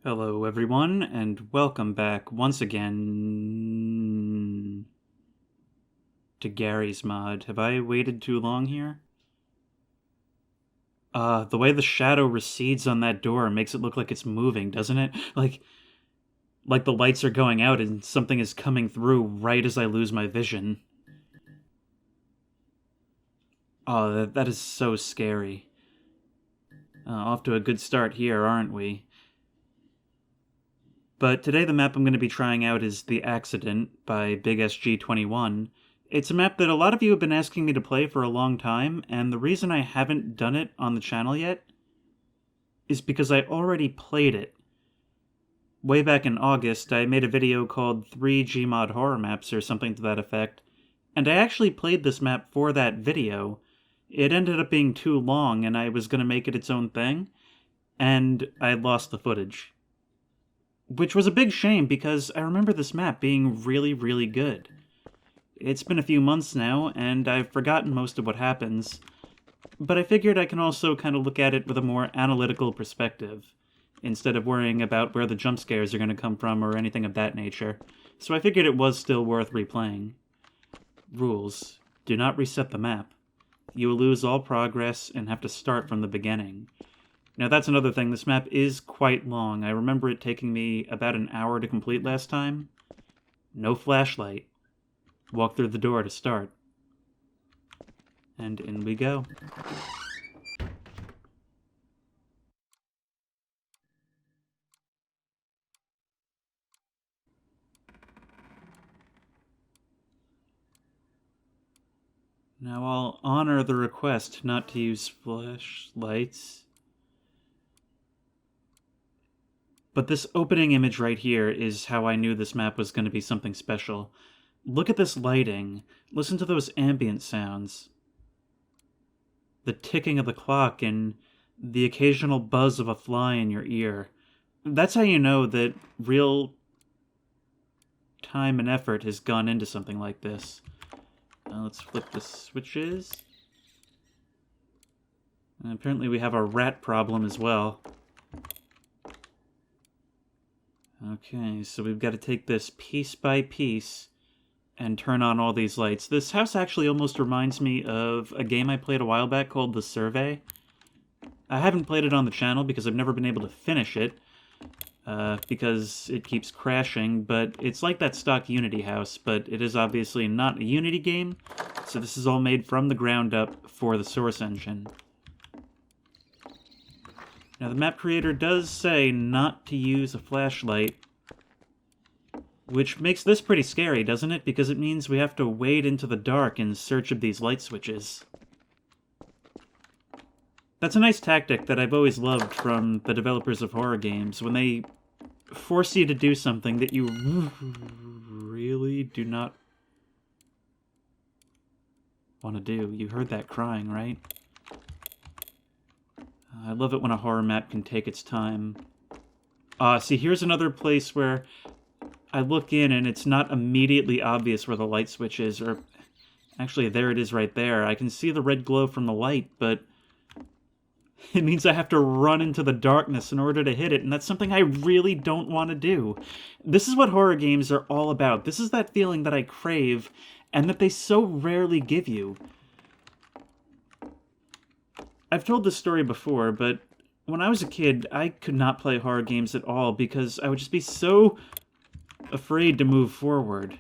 Hello everyone, and welcome back once again to Garry's mod. Have I waited too long here? The way the shadow recedes on that door makes it look like it's moving, doesn't it? Like the lights are going out and something is coming through right as I lose my vision. Oh, that is so scary. Off to a good start here, aren't we? But today the map I'm going to be trying out is The Accident by Big SG21. It's a map that a lot of you have been asking me to play for a long time, and the reason I haven't done it on the channel yet is because I already played it. Way back in August, I made a video called 3 GMOD horror maps or something to that effect, and I actually played this map for that video. It ended up being too long, and I was going to make it its own thing, and I lost the footage. Which was a big shame because I remember this map being really, really good. It's been a few months now, and I've forgotten most of what happens, but I figured I can also kind of look at it with a more analytical perspective, instead of worrying about where the jump scares are going to come from or anything of that nature, so I figured it was still worth replaying. Rules. Do not reset the map. You will lose all progress and have to start from the beginning. Now that's another thing, this map is quite long. I remember it taking me about an hour to complete last time. No flashlight. Walk through the door to start. And in we go. Now I'll honor the request not to use flashlights. But this opening image right here is how I knew this map was going to be something special. Look at this lighting. Listen to those ambient sounds. The ticking of the clock and the occasional buzz of a fly in your ear. That's how you know that real time and effort has gone into something like this. Let's flip the switches. And apparently we have a rat problem as well. Okay, so we've got to take this piece by piece and turn on all these lights. This house actually almost reminds me of a game I played a while back called The Survey. I haven't played it on the channel because I've never been able to finish it, because it keeps crashing, but it's like that stock Unity house, but it is obviously not a Unity game, so this is all made from the ground up for the source engine. Now the map creator does say not to use a flashlight, which makes this pretty scary, doesn't it? Because it means we have to wade into the dark in search of these light switches. That's a nice tactic that I've always loved from the developers of horror games, when they force you to do something that you really do not want to do. You heard that crying, right? I love it when a horror map can take its time. See, here's another place where I look in and it's not immediately obvious where the light switch is, or actually there it is right there. I can see the red glow from the light, but it means I have to run into the darkness in order to hit it, and that's something I really don't want to do. This is what horror games are all about. This is that feeling that I crave, and that they so rarely give you. I've told this story before, but when I was a kid, I could not play horror games at all because I would just be so afraid to move forward.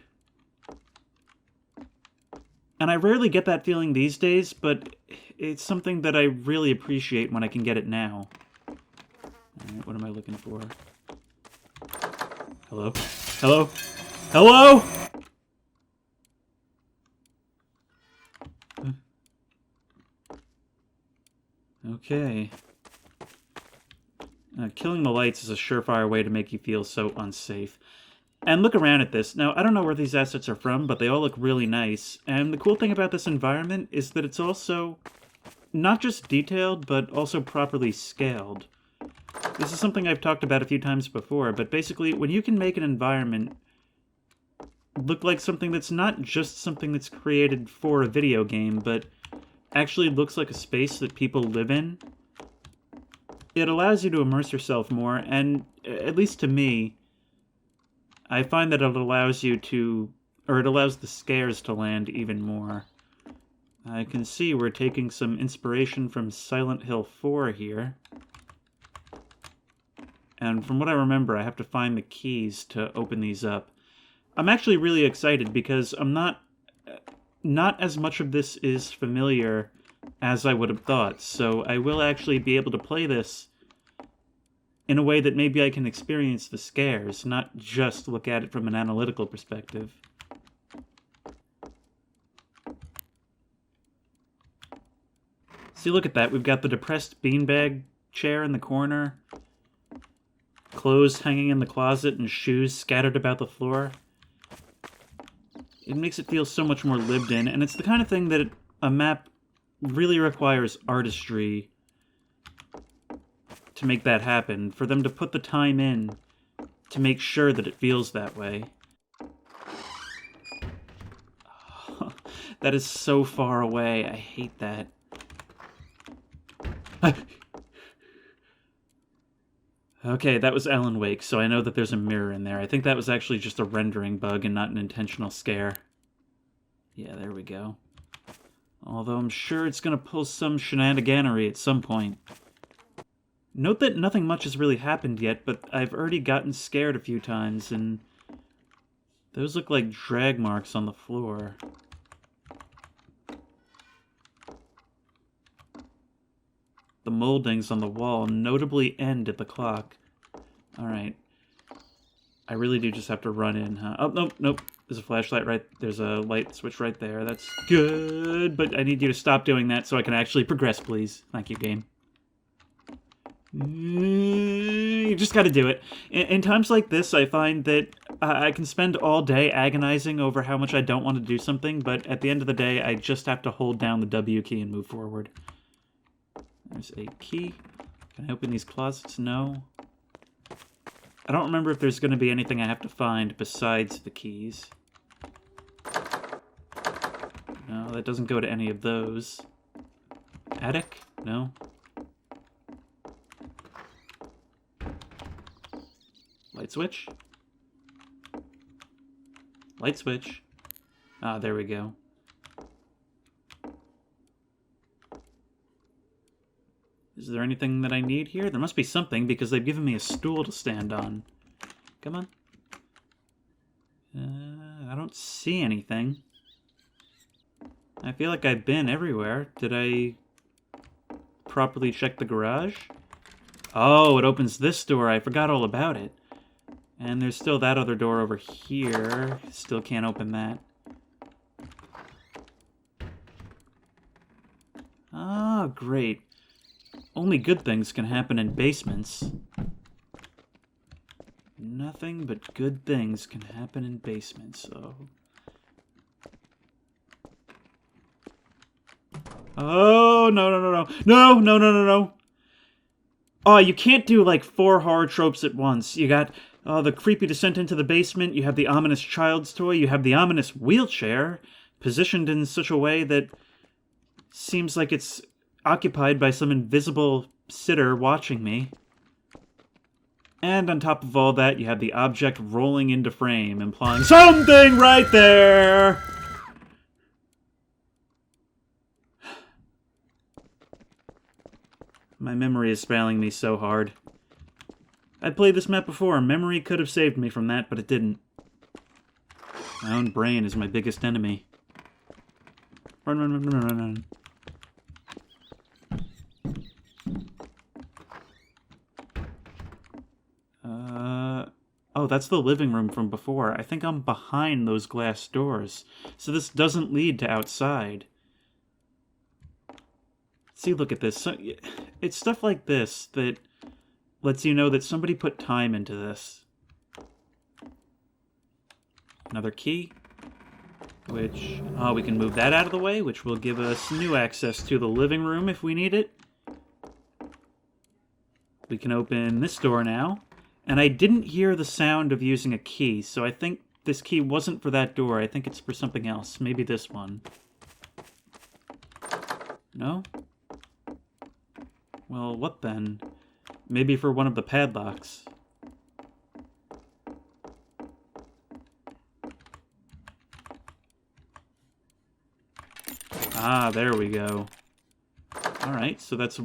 And I rarely get that feeling these days, but it's something that I really appreciate when I can get it now. Alright, what am I looking for? Hello? Hello? Hello?! Okay. Killing the lights is a surefire way to make you feel so unsafe. And look around at this. Now, I don't know where these assets are from, but they all look really nice. And the cool thing about this environment is that it's also not just detailed, but also properly scaled. This is something I've talked about a few times before, but basically, when you can make an environment look like something that's not just something that's created for a video game, but actually looks like a space that people live in, it allows you to immerse yourself more, and at least to me, I find that it allows you to, or it allows the scares to land even more. I can see we're taking some inspiration from Silent Hill 4 here. And from what I remember, I have to find the keys to open these up. I'm actually really excited because I'm not as much of this is familiar as I would have thought, so I will actually be able to play this in a way that maybe I can experience the scares, not just look at it from an analytical perspective. See, look at that. We've got the depressed beanbag chair in the corner, clothes hanging in the closet, and shoes scattered about the floor. It makes it feel so much more lived in, and it's the kind of thing that a map really requires artistry to make that happen, for them to put the time in to make sure that it feels that way. That is so far away. I hate that. Okay, that was Alan Wake, so I know that there's a mirror in there. I think that was actually just a rendering bug and not an intentional scare. Yeah, there we go. Although I'm sure it's gonna pull some shenaniganery at some point. Note that nothing much has really happened yet, but I've already gotten scared a few times, and those look like drag marks on the floor. The moldings on the wall notably end at the clock. Alright. I really do just have to run in, huh? Oh, nope, nope. There's a flashlight right... There's a light switch right there. That's good, but I need you to stop doing that so I can actually progress, please. Thank you, game. You just gotta do it. In times like this, I find that I can spend all day agonizing over how much I don't want to do something, but at the end of the day, I just have to hold down the W key and move forward. There's a key. Can I open these closets? No. I don't remember if there's going to be anything I have to find besides the keys. No, that doesn't go to any of those. Attic? No. Light switch? Light switch. Ah, there we go. Is there anything that I need here? There must be something, because they've given me a stool to stand on. Come on. I don't see anything. I feel like I've been everywhere. Did I properly check the garage? Oh, it opens this door. I forgot all about it. And there's still that other door over here. Still can't open that. Ah, great. Only good things can happen in basements. Nothing but good things can happen in basements, so... Oh, no, no, no, no. No, no, no, no, no. Oh, you can't do, like, 4 horror tropes at once. You got the creepy descent into the basement, you have the ominous child's toy, you have the ominous wheelchair, positioned in such a way that seems like it's occupied by some invisible sitter watching me. And on top of all that, you have the object rolling into frame, implying something right there! My memory is failing me so hard. I'd played this map before, memory could have saved me from that, but it didn't. My own brain is my biggest enemy. Run, run, run, run, run, run. Oh, that's the living room from before. I think I'm behind those glass doors. So this doesn't lead to outside. See, look at this. So, it's stuff like this that lets you know that somebody put time into this. Another key. Which, we can move that out of the way, which will give us new access to the living room if we need it. We can open this door now. And I didn't hear the sound of using a key, so I think this key wasn't for that door. I think it's for something else. Maybe this one. No? Well, what then? Maybe for one of the padlocks. Ah, there we go. Alright, so that's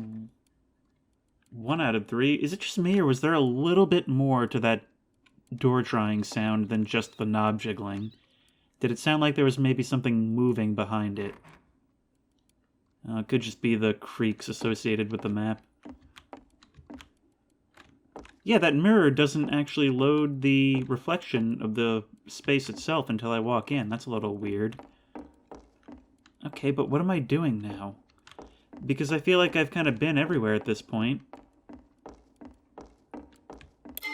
1 out of 3. Is it just me, or was there a little bit more to that door trying sound than just the knob jiggling? Did it sound like there was maybe something moving behind it? It could just be the creaks associated with the map. Yeah, that mirror doesn't actually load the reflection of the space itself until I walk in. That's a little weird. Okay, but what am I doing now? Because I feel like I've kind of been everywhere at this point.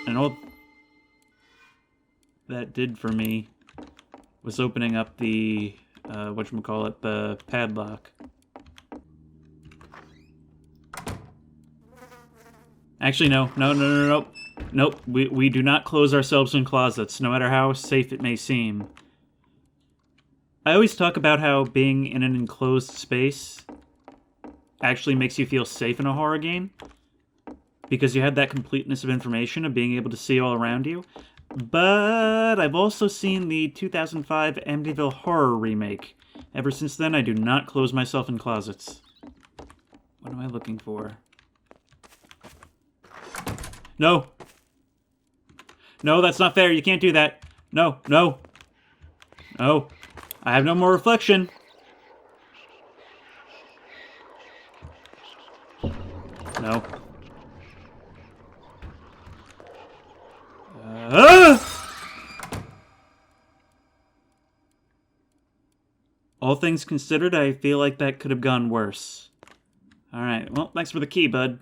And all that did for me was opening up the, whatchamacallit, the padlock. Actually, no. Nope, we do not close ourselves in closets, no matter how safe it may seem. I always talk about how being in an enclosed space actually makes you feel safe in a horror game, because you have that completeness of information of being able to see all around you. But I've also seen the 2005 Amityville Horror remake. Ever since then, I do not close myself in closets. What am I looking for? No! No, that's not fair. You can't do that. No. I have no more reflection. No. All things considered, I feel like that could have gone worse. Alright, well, thanks for the key, bud.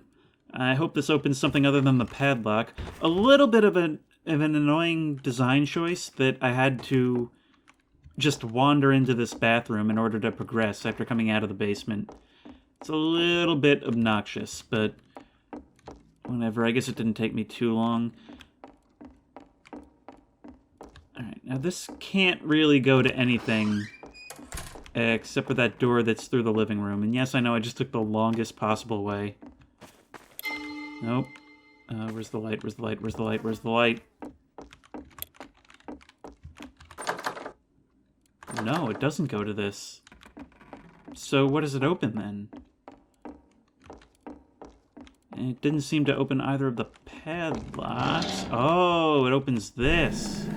I hope this opens something other than the padlock. A little bit of an annoying design choice that I had to just wander into this bathroom in order to progress after coming out of the basement. It's a little bit obnoxious, but whatever. I guess it didn't take me too long. Alright, now this can't really go to anything except for that door that's through the living room. And yes, I know I just took the longest possible way. Nope. Where's the light? Where's the light? Where's the light? Where's the light? No, it doesn't go to this. So what does it open then? It didn't seem to open either of the padlocks. Oh, it opens this.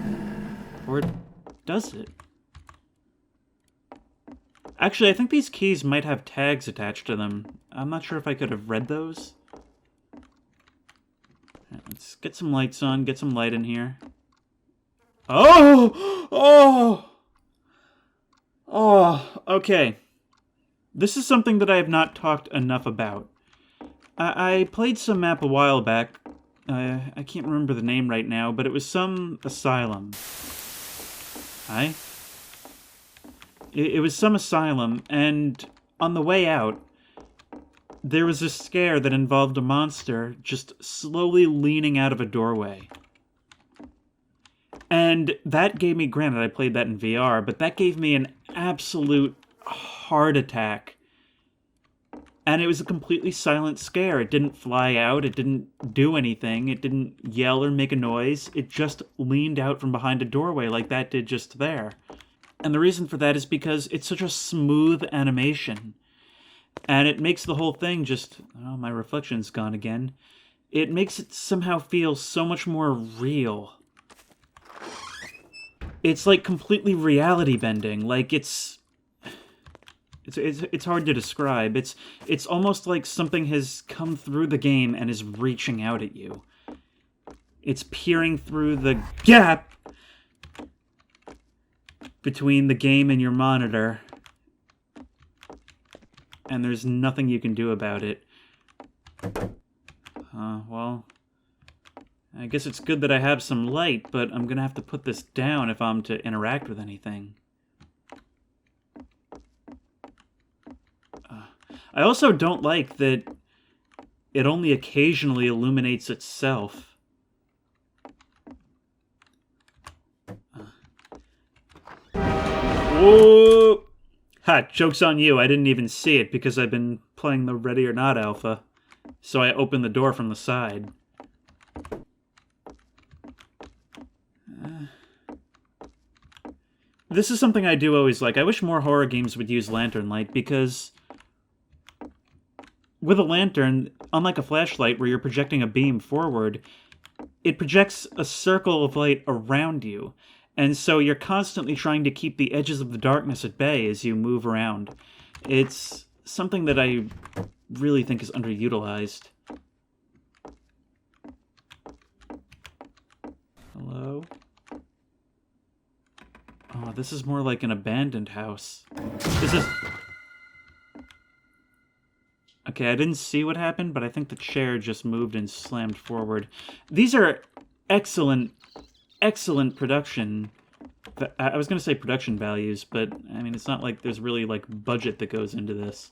Or does it? Actually, I think these keys might have tags attached to them. I'm not sure if I could have read those. Right, let's get some lights on, get some light in here. Oh! Okay. This is something that I have not talked enough about. I played some map a while back. I can't remember the name right now, but it was some asylum. It was some asylum, and on the way out, there was a scare that involved a monster just slowly leaning out of a doorway. And that gave me, granted I played that in VR, but that gave me an absolute heart attack. And it was a completely silent scare. It didn't fly out, it didn't do anything, it didn't yell or make a noise. It just leaned out from behind a doorway like that did just there. And the reason for that is because it's such a smooth animation. And it makes the whole thing just... Oh, my reflection's gone again. It makes it somehow feel so much more real. It's like completely reality bending. Like it's hard to describe. It's almost like something has come through the game and is reaching out at you. It's peering through the gap between the game and your monitor, and there's nothing you can do about it. Well, I guess it's good that I have some light, but I'm gonna have to put this down if I'm to interact with anything. I also don't like that it only occasionally illuminates itself. Whoa! Ha, joke's on you. I didn't even see it because I've been playing the Ready or Not alpha. so I opened the door from the side. This is something I do always like. I wish more horror games would use lantern light, because with a lantern, unlike a flashlight where you're projecting a beam forward, it projects a circle of light around you. And so you're constantly trying to keep the edges of the darkness at bay as you move around. It's something that I really think is underutilized. Hello? Oh, this is more like an abandoned house. This is... Okay, I didn't see what happened, but I think the chair just moved and slammed forward. These are excellent, excellent production. I was going to say production values, but, I mean, it's not like there's really, like, budget that goes into this.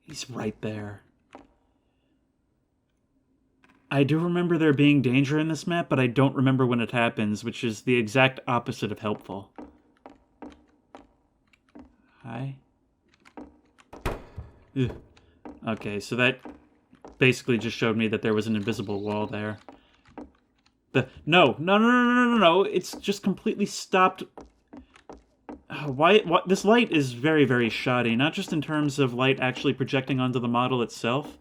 He's right there. I do remember there being danger in this map, but I don't remember when it happens, which is the exact opposite of helpful. Hi? Ugh. Okay, so that basically just showed me that there was an invisible wall there. No, it's just completely stopped. Why this light is very, very shoddy, not just in terms of light actually projecting onto the model itself,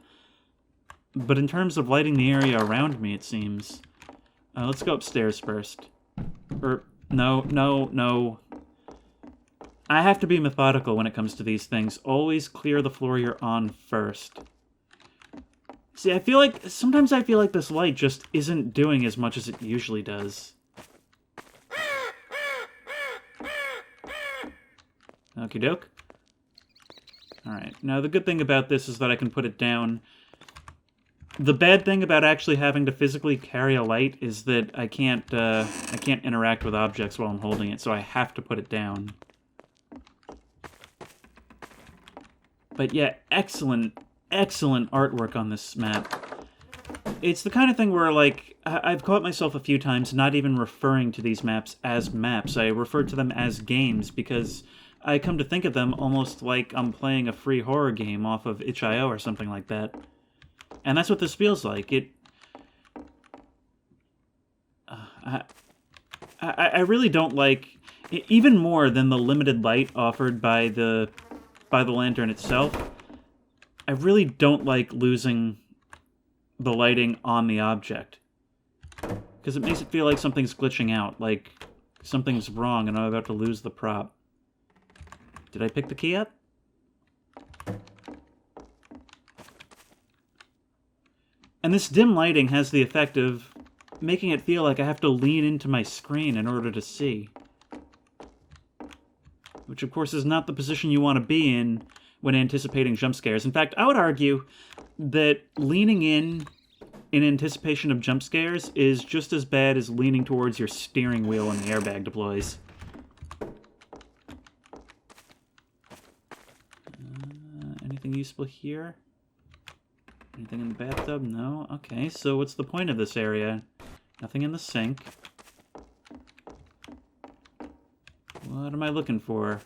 but in terms of lighting the area around me, it seems. Let's go upstairs first. No. I have to be methodical when it comes to these things. Always clear the floor you're on first. See, sometimes I feel like this light just isn't doing as much as it usually does. Okie doke. Alright, now the good thing about this is that I can put it down. The bad thing about actually having to physically carry a light is that I can't interact with objects while I'm holding it, so I have to put it down. But yeah, excellent, excellent artwork on this map. It's the kind of thing where, like, I've caught myself a few times not even referring to these maps as maps. I refer to them as games, because I come to think of them almost like I'm playing a free horror game off of itch.io or something like that. And that's what this feels like. I really don't like, even more than the limited light offered by the lantern itself, I really don't like losing the lighting on the object. Because it makes it feel like something's glitching out, like something's wrong and I'm about to lose the prop. Did I pick the key up? And this dim lighting has the effect of making it feel like I have to lean into my screen in order to see. Which, of course, is not the position you want to be in when anticipating jump scares. In fact, I would argue that leaning in anticipation of jump scares is just as bad as leaning towards your steering wheel when the airbag deploys. Anything useful here? Anything in the bathtub? No? Okay, so what's the point of this area? Nothing in the sink. What am I looking for?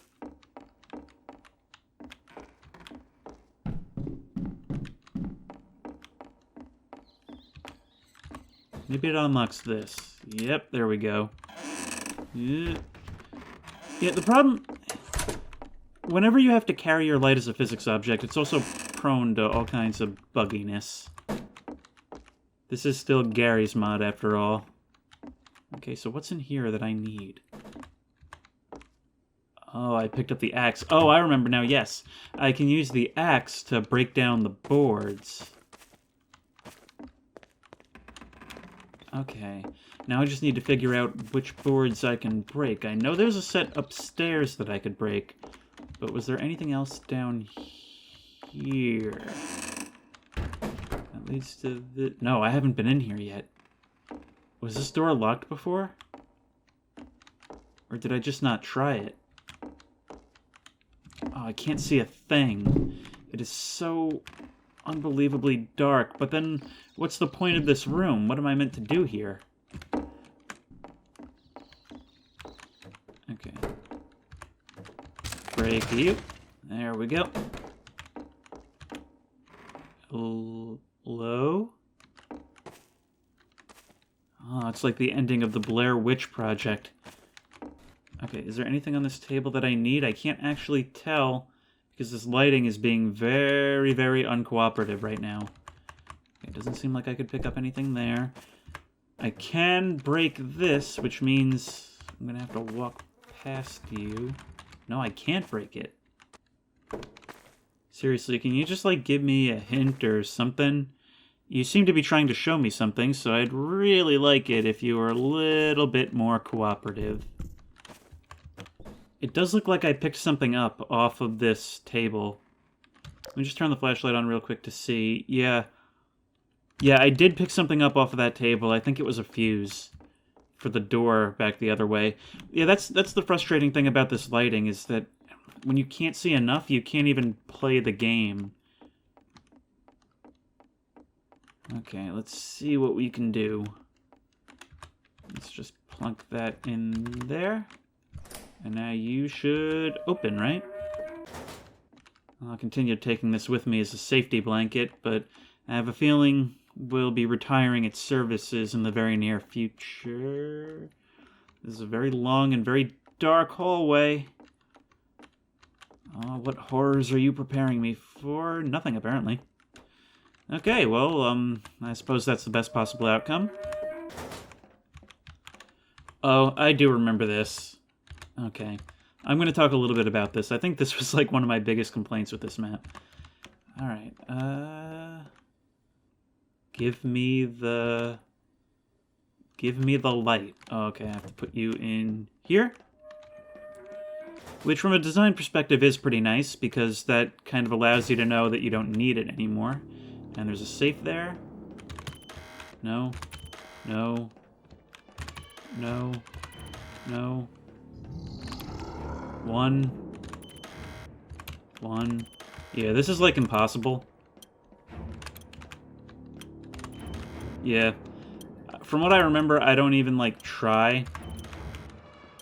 Maybe it unlocks this. Yep, there we go. Yeah, the problem... Whenever you have to carry your light as a physics object, it's also prone to all kinds of bugginess. This is still Garry's mod, after all. Okay, so what's in here that I need? Oh, I picked up the axe. Oh, I remember now, yes. I can use the axe to break down the boards. Okay, now I just need to figure out which boards I can break. I know there's a set upstairs that I could break, but was there anything else down here? That leads to the... No, I haven't been in here yet. Was this door locked before? Or did I just not try it? Oh, I can't see a thing. It is so unbelievably dark. But then, what's the point of this room? What am I meant to do here? Okay. Break you. There we go. Hello? Oh, it's like the ending of the Blair Witch Project. Okay, is there anything on this table that I need? I can't actually tell because this lighting is being very, very uncooperative right now. It doesn't seem like I could pick up anything there. I can break this, which means I'm gonna have to walk past you. No, I can't break it. Seriously, can you just, like, give me a hint or something? You seem to be trying to show me something, so I'd really like it if you were a little bit more cooperative. It does look like I picked something up off of this table. Let me just turn the flashlight on real quick to see. Yeah, I did pick something up off of that table. I think it was a fuse for the door back the other way. Yeah, that's the frustrating thing about this lighting, is that when you can't see enough, you can't even play the game. Okay, let's see what we can do. Let's just plunk that in there. And now you should open, right? I'll continue taking this with me as a safety blanket, but I have a feeling we'll be retiring its services in the very near future. This is a very long and very dark hallway. Oh, what horrors are you preparing me for? Nothing, apparently. Okay, well, I suppose that's the best possible outcome. Oh, I do remember this. Okay. I'm going to talk a little bit about this. I think this was, like, one of my biggest complaints with this map. Alright, Give me the light. Oh, okay, I have to put you in here. Which, from a design perspective, is pretty nice, because that kind of allows you to know that you don't need it anymore. And there's a safe there. No. No. No. No. One. Yeah, this is, like, impossible. Yeah. From what I remember, I don't even, like, try.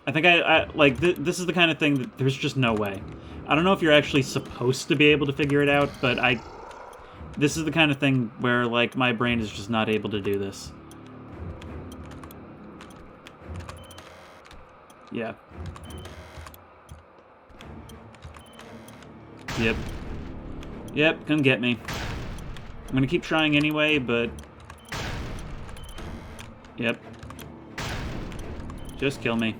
I think this is the kind of thing that there's just no way. I don't know if you're actually supposed to be able to figure it out, but this is the kind of thing where, like, my brain is just not able to do this. Yeah. Yep, come get me. I'm gonna keep trying anyway, but... Yep. Just kill me.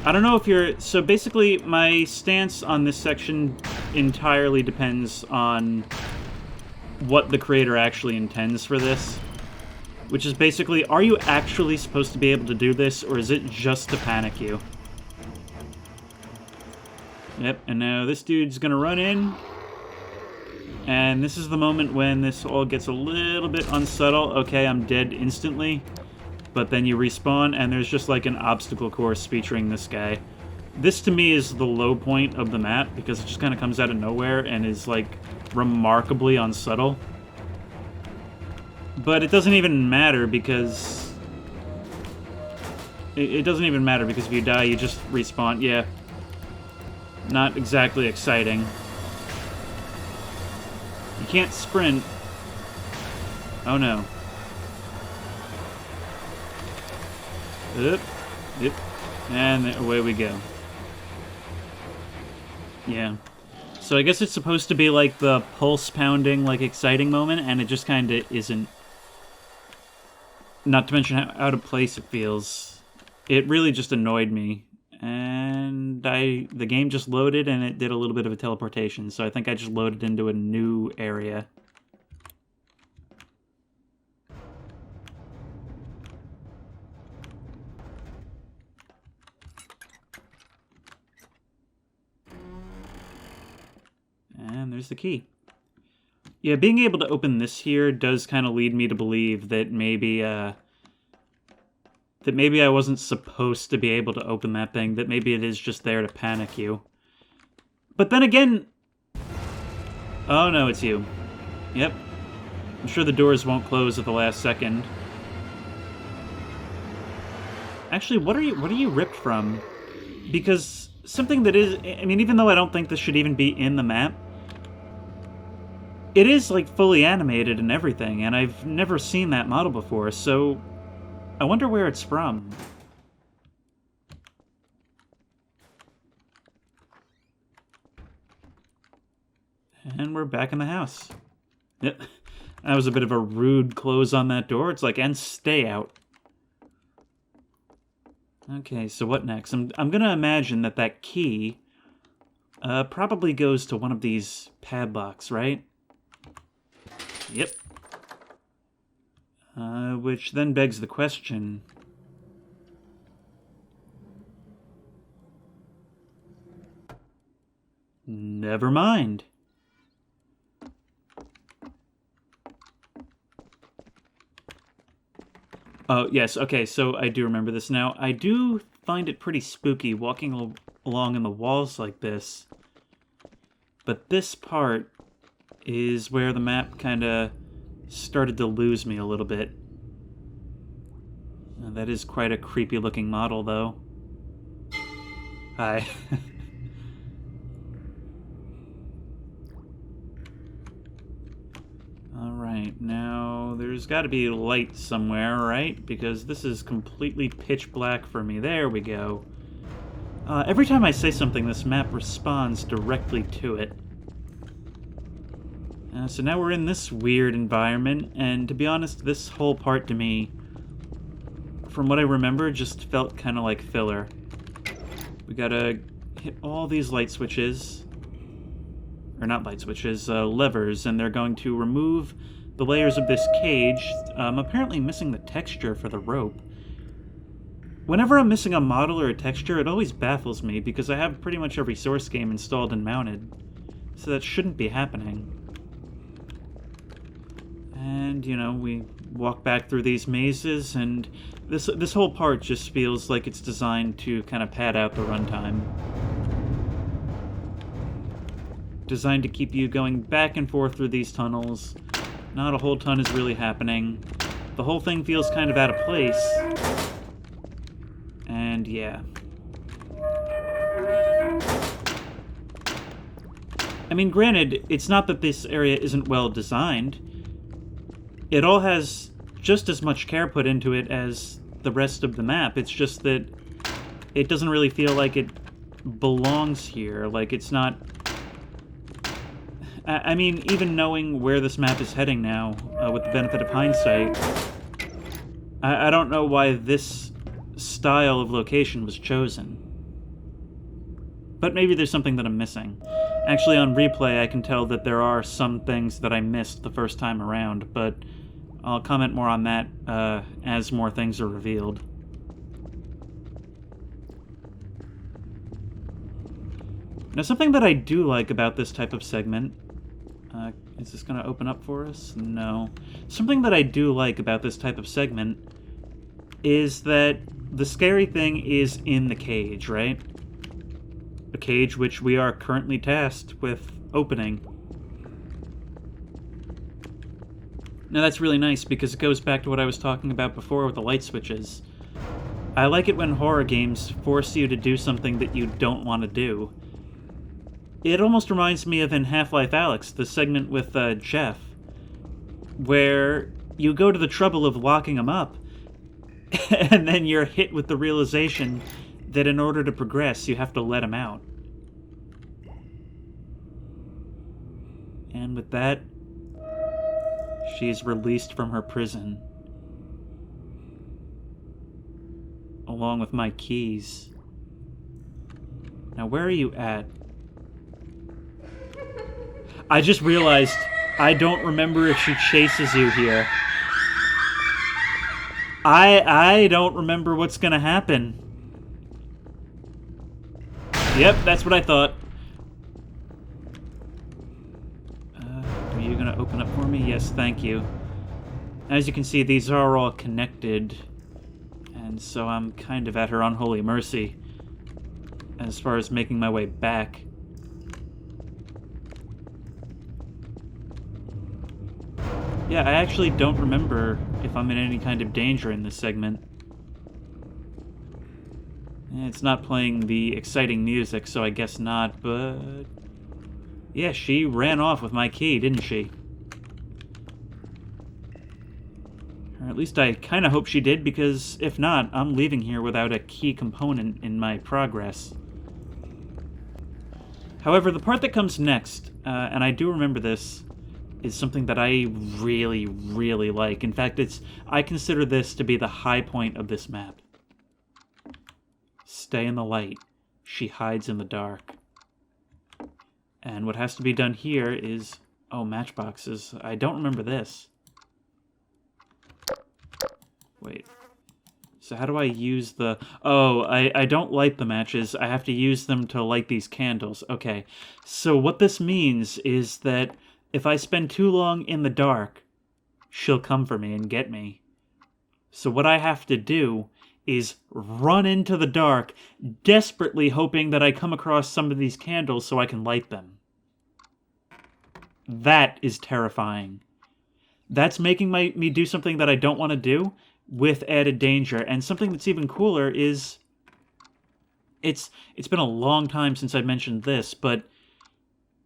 I don't know if you're... So basically, my stance on this section entirely depends on what the creator actually intends for this. Which is basically, are you actually supposed to be able to do this, or is it just to panic you? Yep, and now this dude's gonna run in. And this is the moment when this all gets a little bit unsubtle. Okay, I'm dead instantly. But then you respawn, and there's just like an obstacle course featuring this guy. This, to me, is the low point of the map, because it just kind of comes out of nowhere and is, like, remarkably unsubtle. But it doesn't even matter, because... It doesn't even matter, because if you die, you just respawn. Yeah. Not exactly exciting. You can't sprint. Oh, no. Yep. And away we go. Yeah. So I guess it's supposed to be like the pulse-pounding, like, exciting moment, and it just kind of isn't. Not to mention how out of place it feels. It really just annoyed me. And the game just loaded, and it did a little bit of a teleportation, so I think I just loaded into a new area. And there's the key. Yeah, being able to open this here does kind of lead me to believe that maybe I wasn't supposed to be able to open that thing, that maybe it is just there to panic you. But then again... Oh no, it's you. Yep. I'm sure the doors won't close at the last second. Actually, what are you ripped from? Because something that is... I mean, even though I don't think this should even be in the map, it is, like, fully animated and everything, and I've never seen that model before, so I wonder where it's from. And we're back in the house. Yep. That was a bit of a rude close on that door. It's like, and stay out. Okay, so what next? I'm gonna imagine that key probably goes to one of these padlocks, right? Yep. Which then begs the question... Never mind. Oh, yes, okay, so I do remember this now. I do find it pretty spooky walking along in the walls like this. But this part is where the map kind of started to lose me a little bit. That is quite a creepy-looking model, though. Hi. Alright, now there's got to be light somewhere, right? Because this is completely pitch black for me. There we go. Every time I say something, this map responds directly to it. So now we're in this weird environment, and to be honest, this whole part to me, from what I remember, just felt kind of like filler. We gotta hit all these light switches. Or not light switches, levers, and they're going to remove the layers of this cage. I'm apparently missing the texture for the rope. Whenever I'm missing a model or a texture, it always baffles me, because I have pretty much every Source game installed and mounted. So that shouldn't be happening. And, you know, we walk back through these mazes, and this whole part just feels like it's designed to kind of pad out the runtime. Designed to keep you going back and forth through these tunnels. Not a whole ton is really happening. The whole thing feels kind of out of place. And yeah. I mean, granted, it's not that this area isn't well designed. It all has just as much care put into it as the rest of the map. It's just that it doesn't really feel like it belongs here. Like, it's not... I mean, even knowing where this map is heading now, with the benefit of hindsight, I don't know why this style of location was chosen. But maybe there's something that I'm missing. Actually, on replay, I can tell that there are some things that I missed the first time around, but I'll comment more on that as more things are revealed. Now, something that I do like about this type of segment... is this going to open up for us? No. Something that I do like about this type of segment is that the scary thing is in the cage, right? A cage which we are currently tasked with opening. Now that's really nice because it goes back to what I was talking about before with the light switches. I like it when horror games force you to do something that you don't want to do. It almost reminds me of in Half-Life Alyx, the segment with Jeff, where you go to the trouble of locking him up, and then you're hit with the realization that in order to progress, you have to let him out. And with that, she is released from her prison, along with my keys. Now, where are you at? I just realized I don't remember if she chases you here. I don't remember what's gonna happen. Yep, that's what I thought. Are you gonna open up for me? Yes, thank you. As you can see, these are all connected, and so I'm kind of at her unholy mercy as far as making my way back. Yeah, I actually don't remember if I'm in any kind of danger in this segment. It's not playing the exciting music, so I guess not, but... Yeah, she ran off with my key, didn't she? Or at least I kind of hope she did, because if not, I'm leaving here without a key component in my progress. However, the part that comes next, and I do remember this, is something that I really, really like. In fact, I consider this to be the high point of this map. Stay in the light. She hides in the dark. And what has to be done here is... Oh, matchboxes. I don't remember this. Wait. So how do I use the... Oh, I don't light the matches. I have to use them to light these candles. Okay. So what this means is that if I spend too long in the dark, she'll come for me and get me. So what I have to do is run into the dark, desperately hoping that I come across some of these candles so I can light them. That is terrifying. That's making me do something that I don't want to do with added danger. And something that's even cooler is... It's been a long time since I mentioned this, but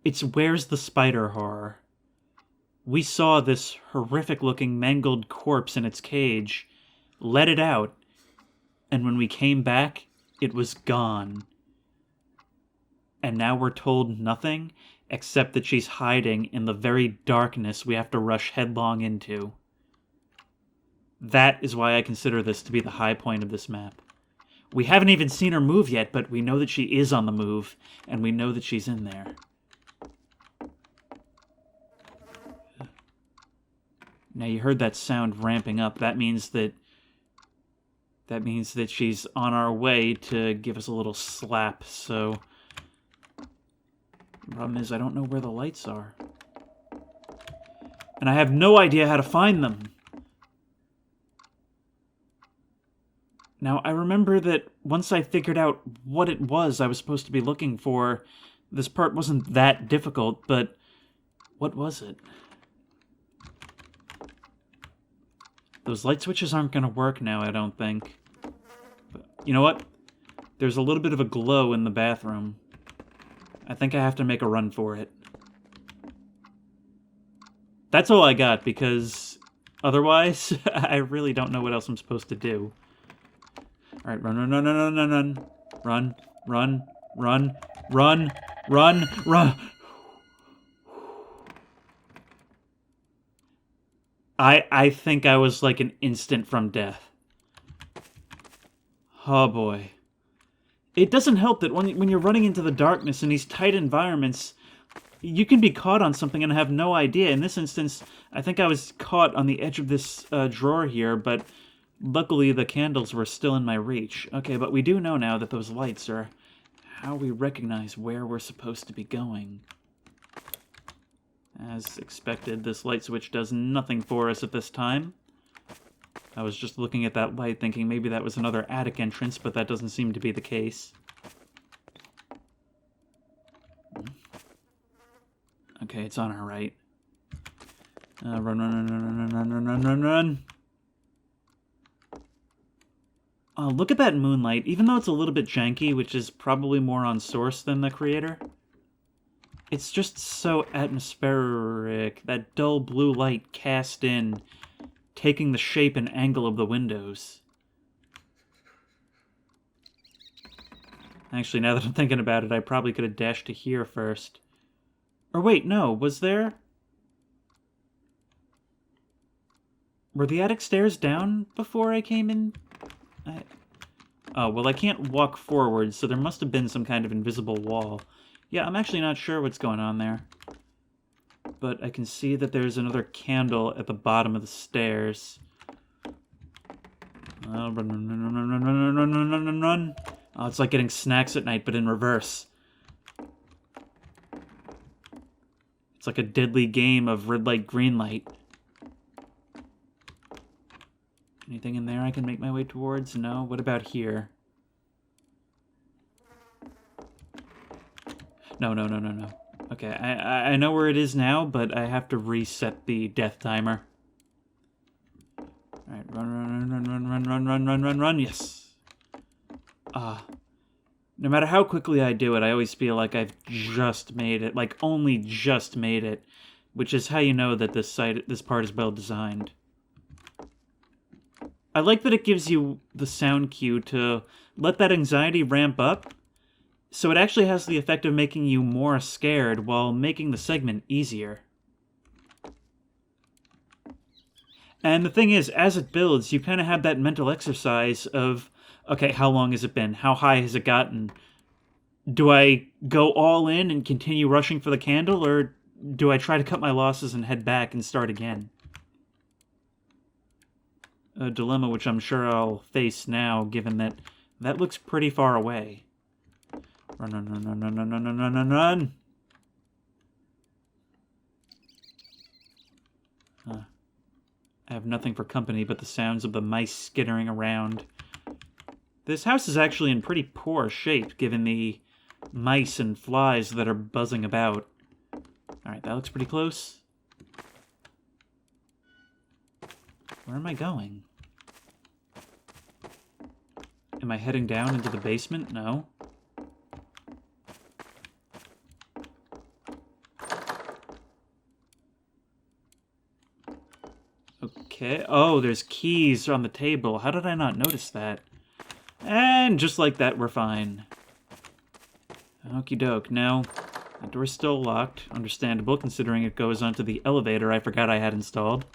it's Where's the Spider horror. We saw this horrific-looking mangled corpse in its cage, let it out, and when we came back, it was gone. And now we're told nothing except that she's hiding in the very darkness we have to rush headlong into. That is why I consider this to be the high point of this map. We haven't even seen her move yet, but we know that she is on the move, and we know that she's in there. Now you heard that sound ramping up. That means that she's on our way to give us a little slap, so... The problem is I don't know where the lights are. And I have no idea how to find them. Now, I remember that once I figured out what it was I was supposed to be looking for, this part wasn't that difficult, but what was it? Those light switches aren't going to work now, I don't think. But you know what? There's a little bit of a glow in the bathroom. I think I have to make a run for it. That's all I got, because otherwise, I really don't know what else I'm supposed to do. Alright, run, run, run, run, run, run, run, run, run, run, run, run. I think I was like an instant from death. Oh boy. It doesn't help that when you're running into the darkness in these tight environments, you can be caught on something and have no idea. In this instance, I think I was caught on the edge of this drawer here, but luckily the candles were still in my reach. Okay, but we do know now that those lights are how we recognize where we're supposed to be going. As expected, this light switch does nothing for us at this time. I was just looking at that light thinking maybe that was another attic entrance, but that doesn't seem to be the case. Okay, it's on our right. Run, run, run, run, run, run, run, run, run, run. Oh, look at that moonlight. Even though it's a little bit janky, which is probably more on source than the creator, it's just so atmospheric. That dull blue light cast in, taking the shape and angle of the windows. Actually, now that I'm thinking about it, I probably could have dashed to here first. Or wait, no, was there... Were the attic stairs down before I came in? Oh, well, I can't walk forward, so there must have been some kind of invisible wall. Yeah, I'm actually not sure what's going on there. But I can see that there's another candle at the bottom of the stairs. Run, run, run, run, run, run, run, run, run, run, run, run. Oh, it's like getting snacks at night, but in reverse. It's like a deadly game of red light, green light. Anything in there I can make my way towards? No? What about here? No, no, no, no, no. Okay, I know where it is now, but I have to reset the death timer. Alright, run, run, run, run, run, run, run, run, run, run, run, yes! Ah. No matter how quickly I do it, I always feel like I've just made it, like only just made it, which is how you know that this part is well designed. I like that it gives you the sound cue to let that anxiety ramp up, so it actually has the effect of making you more scared while making the segment easier. And the thing is, as it builds, you kind of have that mental exercise of, okay, how long has it been? How high has it gotten? Do I go all in and continue rushing for the candle, or do I try to cut my losses and head back and start again? A dilemma which I'm sure I'll face now, given that that looks pretty far away. Run, run, run, run, run, run, run, run, run, run! I have nothing for company but the sounds of the mice skittering around. This house is actually in pretty poor shape, given the mice and flies that are buzzing about. Alright, that looks pretty close. Where am I going? Am I heading down into the basement? No. Okay. Oh, there's keys on the table. How did I not notice that? And just like that, we're fine. Okie doke. Now, the door's still locked. Understandable, considering it goes onto the elevator I forgot I had installed.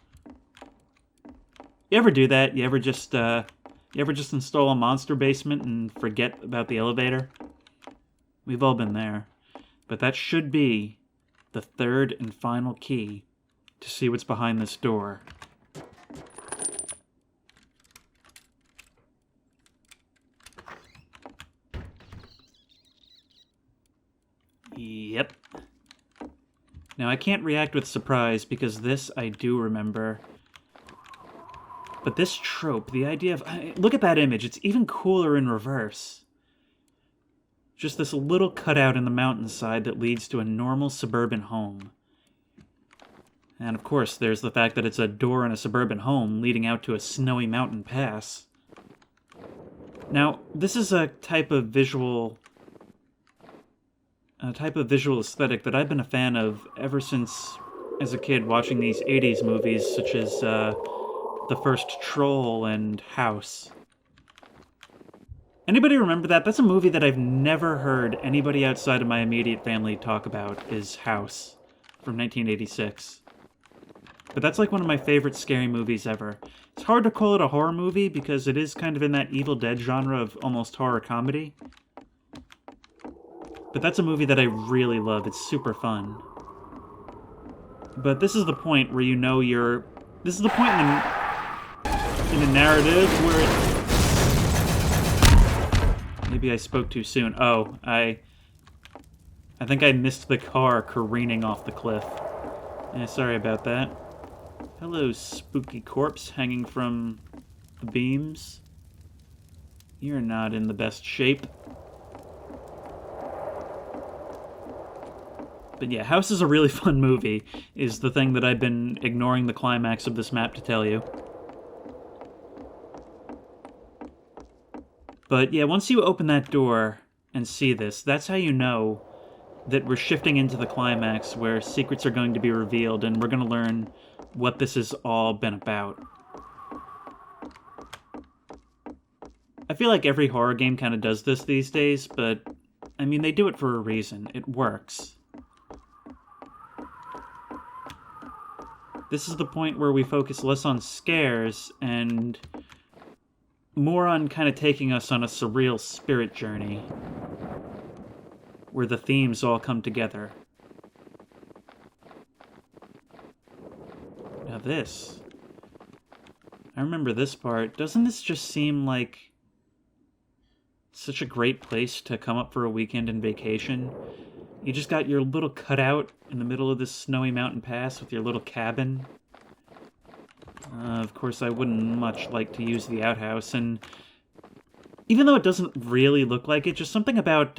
You ever do that? You ever just install a monster basement and forget about the elevator? We've all been there. But that should be the third and final key to see what's behind this door. Yep. Now, I can't react with surprise because this I do remember. But this trope, the idea of... Look at that image. It's even cooler in reverse. Just this little cutout in the mountainside that leads to a normal suburban home. And of course, there's the fact that it's a door in a suburban home leading out to a snowy mountain pass. Now, this is a type of visual aesthetic that I've been a fan of ever since, as a kid, watching these 80s movies such as The First Troll and House. Anybody remember that? That's a movie that I've never heard anybody outside of my immediate family talk about, is House, from 1986. But that's like one of my favorite scary movies ever. It's hard to call it a horror movie because it is kind of in that Evil Dead genre of almost horror comedy. But that's a movie that I really love. It's super fun. But this is the point where you know you're... This is the point in the narrative where it... Maybe I spoke too soon. Oh, I think I missed the car careening off the cliff. Yeah, sorry about that. Hello, spooky corpse hanging from the beams. You're not in the best shape. But yeah, House is a really fun movie, is the thing that I've been ignoring the climax of this map to tell you. But yeah, once you open that door and see this, that's how you know that we're shifting into the climax where secrets are going to be revealed and we're going to learn what this has all been about. I feel like every horror game kind of does this these days, but I mean, they do it for a reason. It works. This is the point where we focus less on scares and more on kind of taking us on a surreal spirit journey where the themes all come together. Now this. I remember this part. Doesn't this just seem like such a great place to come up for a weekend and vacation? You just got your little cutout in the middle of this snowy mountain pass with your little cabin. Of course, I wouldn't much like to use the outhouse, and even though it doesn't really look like it, just something about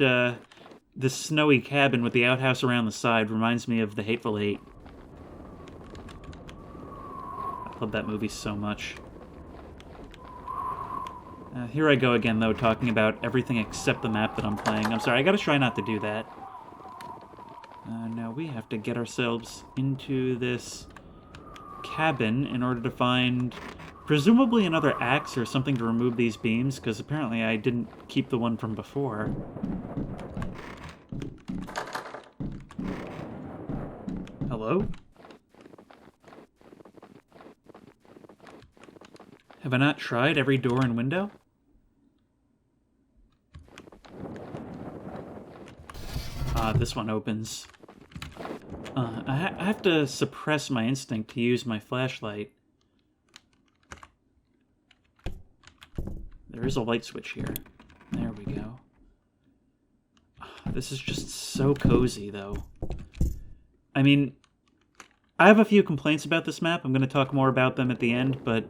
this snowy cabin with the outhouse around the side reminds me of The Hateful Eight. I love that movie so much. Here I go again, though, talking about everything except the map that I'm playing. I'm sorry, I gotta try not to do that. Now we have to get ourselves into this cabin in order to find presumably another axe or something to remove these beams, because apparently I didn't keep the one from before. Hello? Have I not tried every door and window? This one opens. I have to suppress my instinct to use my flashlight. There is a light switch here. There we go. This is just so cozy, though. I mean, I have a few complaints about this map. I'm going to talk more about them at the end, but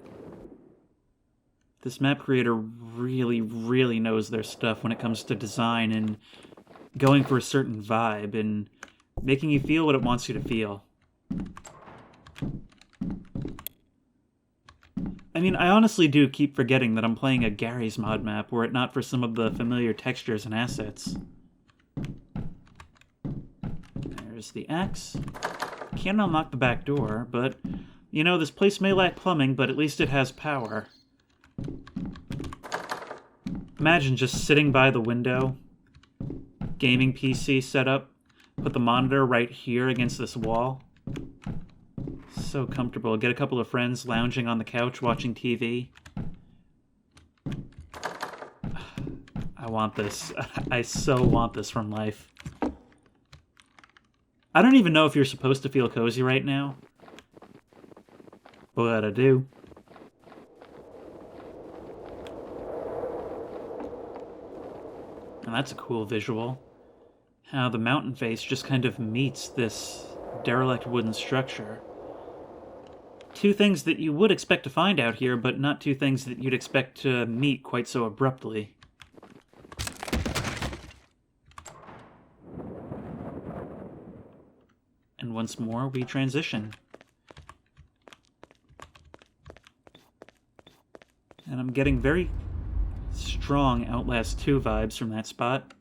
this map creator really, really knows their stuff when it comes to design and going for a certain vibe and making you feel what it wants you to feel. I mean, I honestly do keep forgetting that I'm playing a Garry's mod map were it not for some of the familiar textures and assets. There's the axe. Can't unlock the back door, but, you know, this place may lack plumbing, but at least it has power. Imagine just sitting by the window, gaming PC setup, put the monitor right here against this wall. So comfortable. Get a couple of friends lounging on the couch watching TV. I want this. I so want this from life. I don't even know if you're supposed to feel cozy right now, but I do. And that's a cool visual. How the mountain face just kind of meets this derelict wooden structure. Two things that you would expect to find out here, but not two things that you'd expect to meet quite so abruptly. And once more, we transition. And I'm getting very strong Outlast 2 vibes from that spot.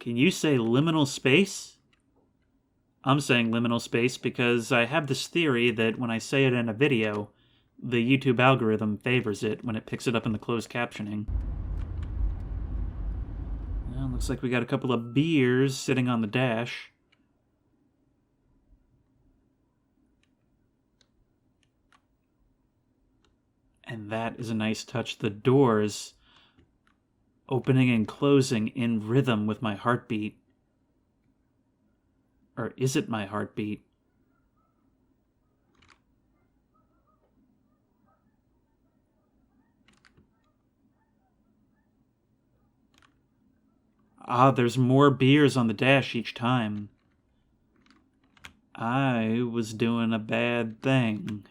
Can you say liminal space? I'm saying liminal space because I have this theory that when I say it in a video, the YouTube algorithm favors it when it picks it up in the closed captioning. Well, looks like we got a couple of beers sitting on the dash. And that is a nice touch. The doors opening and closing in rhythm with my heartbeat. Or is it my heartbeat? Ah, there's more beers on the dash each time. I was doing a bad thing.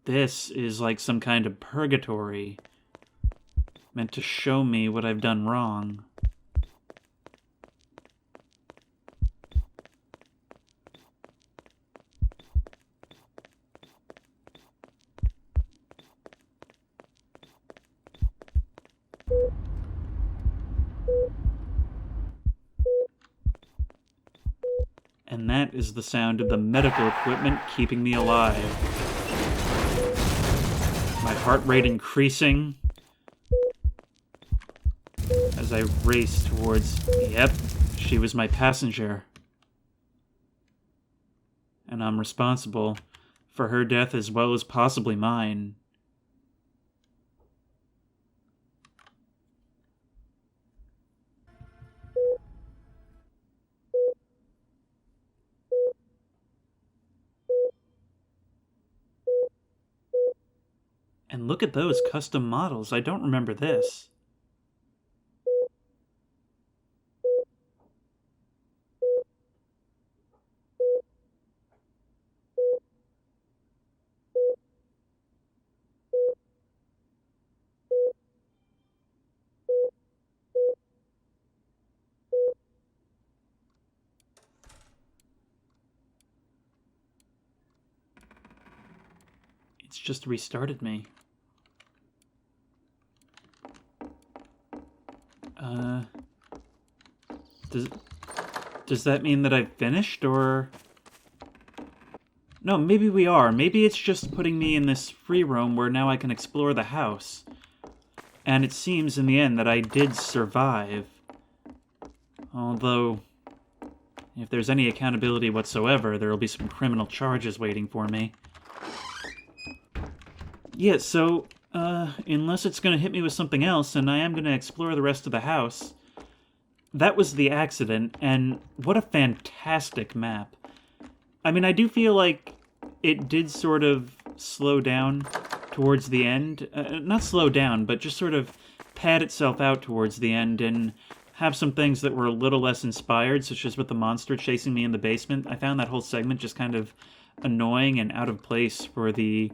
This is like some kind of purgatory, meant to show me what I've done wrong. And that is the sound of the medical equipment keeping me alive. My heart rate increasing as I race towards... Yep, she was my passenger. And I'm responsible for her death as well as possibly mine. And look at those custom models. I don't remember this. It's just restarted me. Does that mean that I've finished, or... No, maybe we are. Maybe it's just putting me in this free roam where now I can explore the house. And it seems in the end that I did survive. Although, if there's any accountability whatsoever, there'll be some criminal charges waiting for me. Yeah, so, unless it's gonna hit me with something else, and I am gonna explore the rest of the house. That was the accident, and what a fantastic map. I mean, I do feel like it did sort of slow down towards the end. Not slow down, but just sort of pad itself out towards the end and have some things that were a little less inspired, such as with the monster chasing me in the basement. I found that whole segment just kind of annoying and out of place for the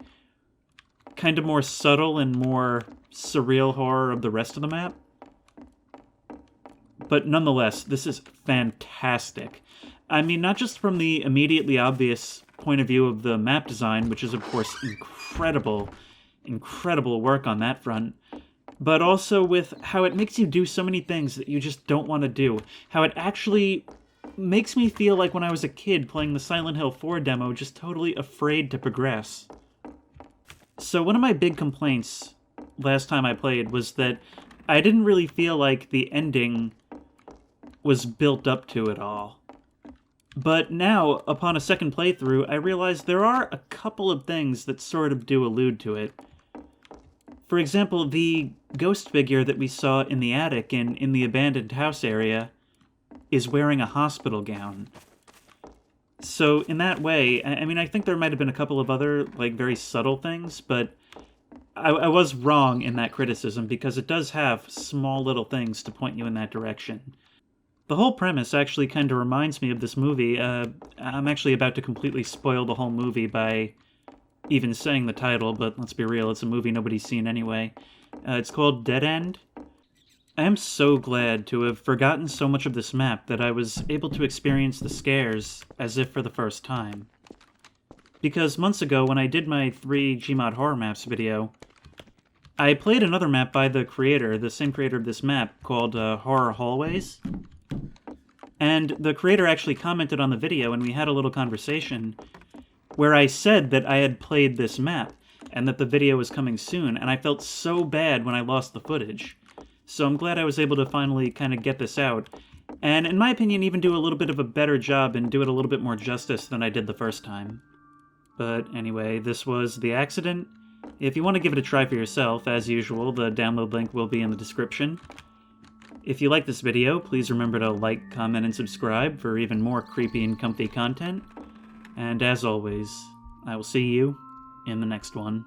kind of more subtle and more surreal horror of the rest of the map. But nonetheless, this is fantastic. I mean, not just from the immediately obvious point of view of the map design, which is, of course, incredible work on that front, but also with how it makes you do so many things that you just don't want to do. How it actually makes me feel like when I was a kid playing the Silent Hill 4 demo, just totally afraid to progress. So one of my big complaints last time I played was that I didn't really feel like the ending was built up to it all. But now, upon a second playthrough, I realized there are a couple of things that sort of do allude to it. For example, the ghost figure that we saw in the attic and in the abandoned house area is wearing a hospital gown. So in that way, I mean, I think there might have been a couple of other, like, very subtle things, but I was wrong in that criticism because it does have small little things to point you in that direction. The whole premise actually kind of reminds me of this movie. I'm actually about to completely spoil the whole movie by even saying the title, but let's be real, it's a movie nobody's seen anyway. It's called Dead End. I am so glad to have forgotten so much of this map that I was able to experience the scares as if for the first time. Because months ago, when I did my 3 GMOD horror maps video, I played another map by the creator, the same creator of this map, called Horror Hallways. And the creator actually commented on the video, and we had a little conversation where I said that I had played this map, and that the video was coming soon, and I felt so bad when I lost the footage. So I'm glad I was able to finally kind of get this out, and in my opinion even do a little bit of a better job and do it a little bit more justice than I did the first time. But anyway, this was The Accident. If you want to give it a try for yourself, as usual, the download link will be in the description. If you like this video, please remember to like, comment, and subscribe for even more creepy and comfy content. And as always, I will see you in the next one.